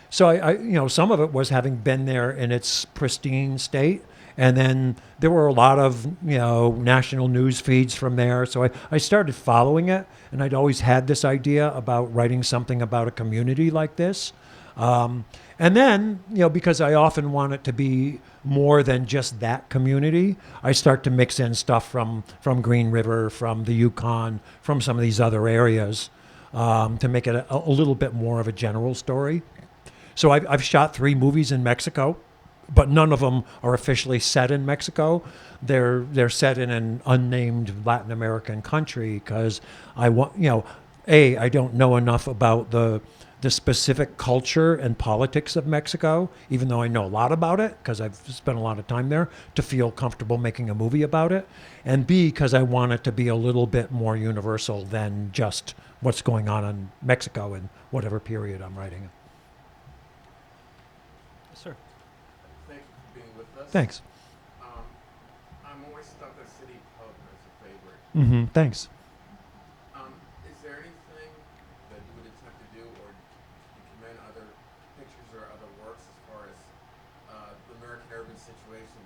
So I some of it was having been there in its pristine state. And then there were a lot of, national news feeds from there. So I started following it, and I'd always had this idea about writing something about a community like this. And then, because I often want it to be more than just that community, I start to mix in stuff from Green River, from the Yukon, from some of these other areas to make it a little bit more of a general story. So I've shot 3 movies in Mexico, but none of them are officially set in Mexico. They're set in an unnamed Latin American country because I want, I don't know enough about the specific culture and politics of Mexico, even though I know a lot about it because I've spent a lot of time there, to feel comfortable making a movie about it. And B, because I want it to be a little bit more universal than just what's going on in Mexico in whatever period I'm writing it. Sir. Thank you for being with us. Thanks. I'm always stuck at City Pub as a favorite. Mm-hmm. Thanks. Is there anything that you would attempt to do, or you commend other pictures or other works as far as the American urban situation?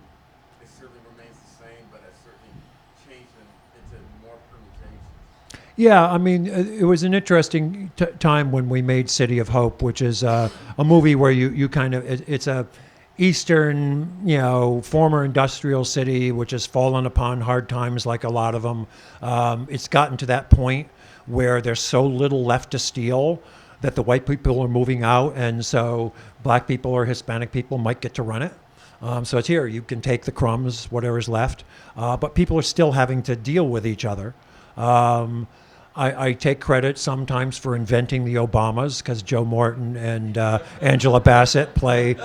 It certainly remains the same, but has certainly changed into more permutations. Yeah, I mean, it was an interesting time when we made City of Hope, which is a movie where you kind of, it's a eastern, former industrial city, which has fallen upon hard times like a lot of them. It's gotten to that point where there's so little left to steal that the white people are moving out, and so black people or Hispanic people might get to run it. So it's here. You can take the crumbs, whatever's left, but people are still having to deal with each other. I take credit sometimes for inventing the Obamas because Joe Morton and Angela Bassett play.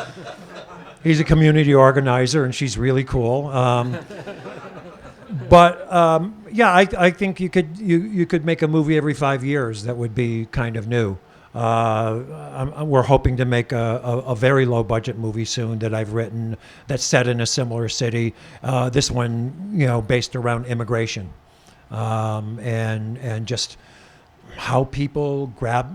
He's a community organizer and she's really cool. I think you could make a movie every 5 years that would be kind of new. We're hoping to make a very low budget movie soon that I've written that's set in a similar city. This one, based around immigration. And just how people grab,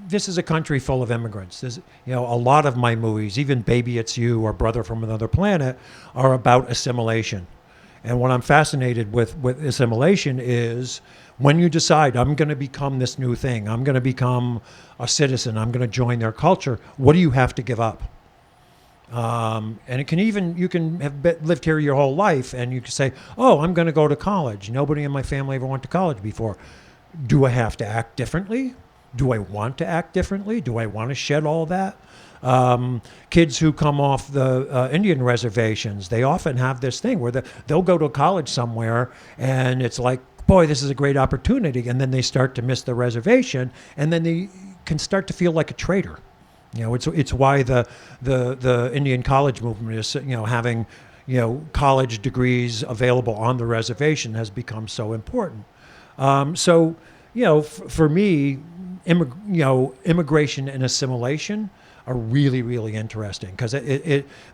this is a country full of immigrants. There's, a lot of my movies, even Baby It's You or Brother from Another Planet, are about assimilation. And what I'm fascinated with assimilation is when you decide, I'm going to become this new thing, I'm going to become a citizen, I'm going to join their culture, what do you have to give up? And it can even, you can have lived here your whole life and you can say, oh, I'm going to go to college. Nobody in my family ever went to college before. Do I have to act differently? Do I want to act differently? Do I want to shed all that? Kids who come off the Indian reservations, they often have this thing where they'll go to college somewhere and it's like, boy, this is a great opportunity. And then they start to miss the reservation and then they can start to feel like a traitor. You know, it's why the Indian college movement is, you know, having, you know, college degrees available on the reservation has become so important. So, you know, for me, immigration and assimilation are really, really interesting because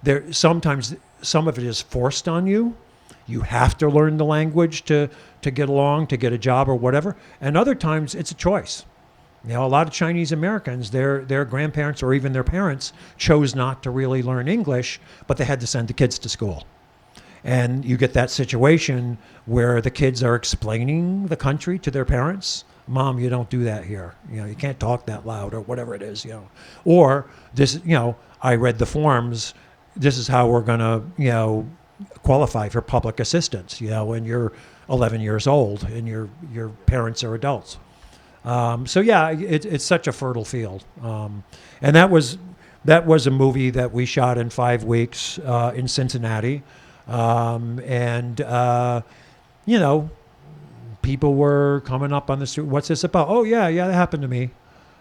there sometimes some of it is forced on you. You have to learn the language to get along, to get a job or whatever. And other times it's a choice. You know, a lot of Chinese Americans, their grandparents or even their parents chose not to really learn English, but they had to send the kids to school. And you get that situation where the kids are explaining the country to their parents. Mom, you don't do that here. You know, you can't talk that loud or whatever it is, you know. Or this, you know, I read the forms. This is how we're going to, you know, qualify for public assistance, you know, when you're 11 years old and your parents are adults. So yeah, it's such a fertile field. And that was a movie that we shot in 5 weeks in Cincinnati. You know, people were coming up on the street. What's this about? Oh yeah, that happened to me.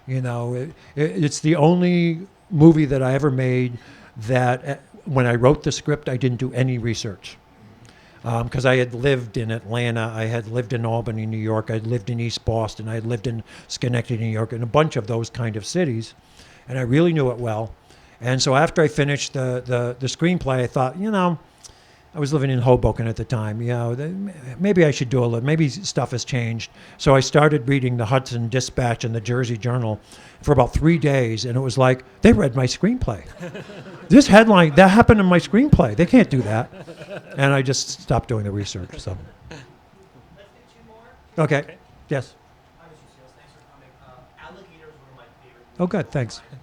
You know, it's the only movie that I ever made that when I wrote the script, I didn't do any research. Because I had lived in Atlanta, I had lived in Albany, New York, I had lived in East Boston, I had lived in Schenectady, New York, and a bunch of those kind of cities, and I really knew it well. And so after I finished the screenplay, I thought, you know, I was living in Hoboken at the time, you know, maybe I should do a little, maybe stuff has changed. So I started reading the Hudson Dispatch and the Jersey Journal for about 3 days, and it was like, they read my screenplay. This headline, that happened in my screenplay. They can't do that. And I just stopped doing the research, so. Let's do 2 more. Okay, yes. Hi, Mr. Sayles. Thanks for coming. Alligator is one of my favorite movies. Oh, good, thanks. Can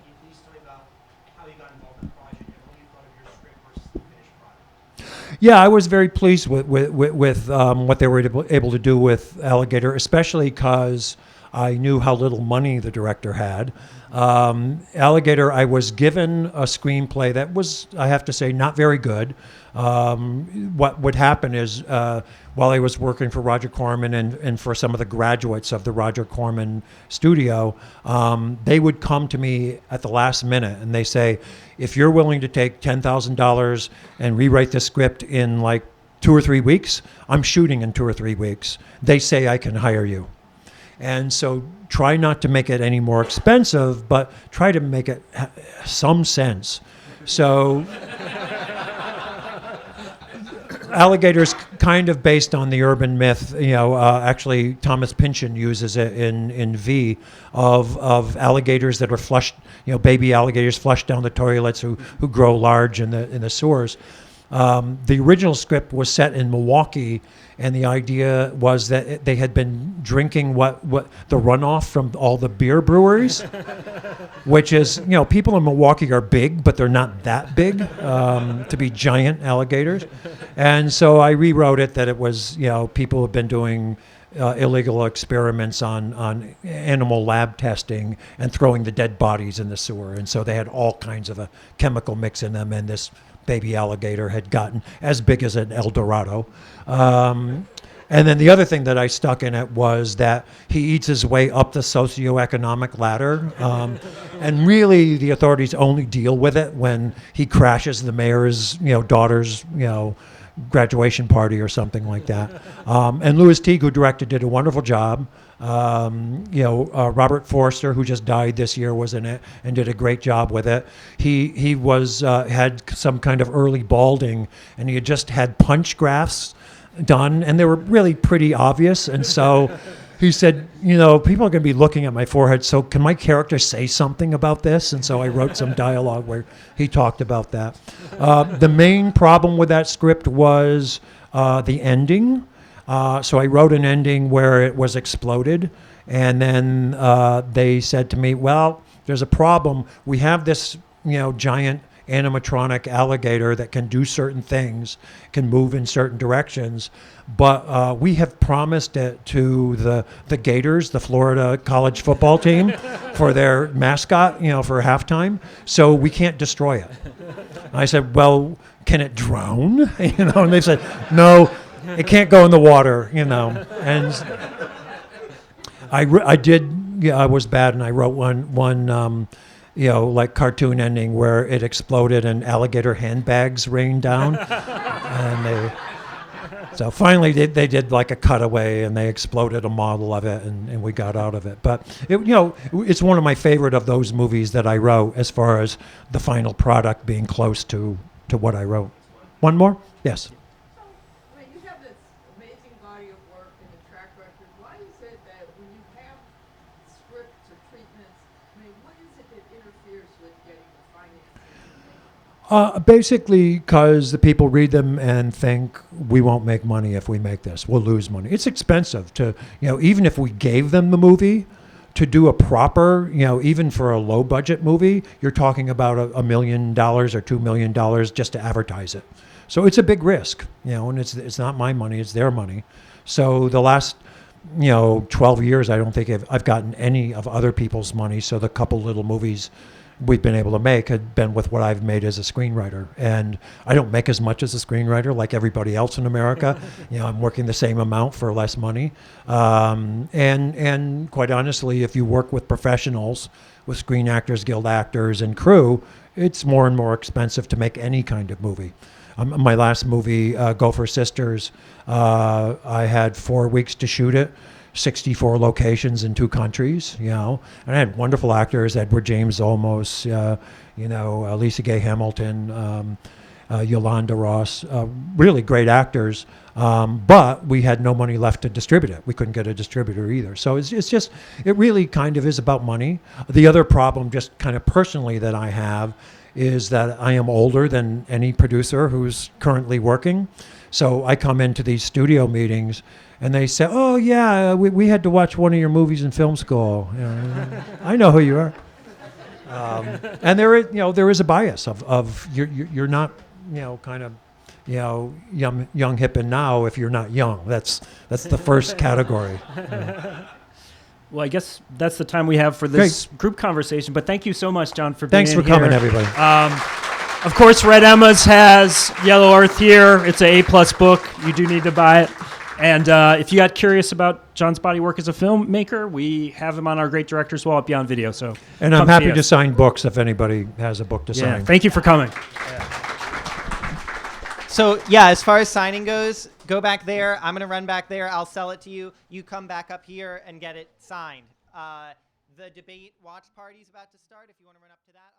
you please tell me about how you got involved in the project and what you thought of your script versus the finished product? Yeah, I was very pleased with what they were able to do with Alligator, especially because I knew how little money the director had. Alligator, I was given a screenplay that was, I have to say, not very good. What would happen is while I was working for Roger Corman and for some of the graduates of the Roger Corman studio, they would come to me at the last minute and they say, if you're willing to take $10,000 and rewrite the script in like 2 or 3 weeks, I'm shooting in 2 or 3 weeks. They say I can hire you. And so try not to make it any more expensive, but try to make it some sense. So Alligator's kind of based on the urban myth, you know, actually Thomas Pynchon uses it in V of alligators that are flushed, you know, baby alligators flushed down the toilets who grow large in the sewers. The original script was set in Milwaukee, and the idea was that they had been drinking what the runoff from all the beer breweries, which is, you know, people in Milwaukee are big, but they're not that big to be giant alligators. And so I rewrote it that it was, you know, people have been doing illegal experiments on animal lab testing and throwing the dead bodies in the sewer. And so they had all kinds of a chemical mix in them, and this baby alligator had gotten as big as an El Dorado. And then the other thing that I stuck in it was that he eats his way up the socioeconomic ladder. And really the authorities only deal with it when he crashes the mayor's, you know, daughter's, you know, graduation party or something like that. And Louis Teague, who directed, did a wonderful job. Robert Forster, who just died this year, was in it and did a great job with it. He was had some kind of early balding, and he had just had punch grafts done, and they were really pretty obvious. And so he said, you know, people are going to be looking at my forehead, so can my character say something about this? And so I wrote some dialogue where he talked about that. The main problem with that script was the ending. So I wrote an ending where it was exploded, and then they said to me, "Well, there's a problem. We have this, giant animatronic alligator that can do certain things, can move in certain directions, but we have promised it to the Gators, the Florida college football team, for their mascot, for halftime. So we can't destroy it." I said, "Well, can it drown?" And they said, "No, it can't go in the water." And I did. Yeah, I was bad, and I wrote one. Like cartoon ending where it exploded and alligator handbags rained down. So finally they did like a cutaway and they exploded a model of it and we got out of it. But it's one of my favorite of those movies that I wrote as far as the final product being close to what I wrote. One more? Yes. You have this amazing body of work and a track record. Why is it that when you have scripts or treatments, what is it that interferes with getting the financing? Basically, because the people read them and think we won't make money if we make this. We'll lose money. It's expensive to, even if we gave them the movie, to do a proper, even for a low budget movie, you're talking about $1 million or $2 million just to advertise it. So it's a big risk, and it's not my money, it's their money. So the last, 12 years, I don't think I've gotten any of other people's money. So the couple little movies we've been able to make had been with what I've made as a screenwriter. And I don't make as much as a screenwriter like everybody else in America. I'm working the same amount for less money. And quite honestly, if you work with professionals, with Screen Actors Guild actors and crew, it's more and more expensive to make any kind of movie. My last movie, Gopher Sisters, I had 4 weeks to shoot it. 64 locations in 2 countries, and I had wonderful actors, Edward James Olmos, Lisa Gay Hamilton, Yolanda Ross, really great actors, but we had no money left to distribute it. We couldn't get a distributor either. So it's just, it really kind of is about money. The other problem, just kind of personally, that I have is that I am older than any producer who's currently working. So I come into these studio meetings and they say, "Oh yeah, we had to watch one of your movies in film school." I know who you are. And there is a bias of you're not kind of young, hip, and now if you're not young. That's the first category. Well, I guess that's the time we have for this group conversation. But thank you so much, John, for being Thanks here. for coming, everybody. Of course, Red Emma's has Yellow Earth here. It's an A+ book. You do need to buy it. And if you got curious about John's body work as a filmmaker, we have him on our Great Directors Wall at Beyond Video. And I'm happy to sign books if anybody has a book to sign. Thank you for coming. So yeah, as far as signing goes, go back there. I'm going to run back there. I'll sell it to you. You come back up here and get it signed. The debate watch party is about to start. If you want to run up to that.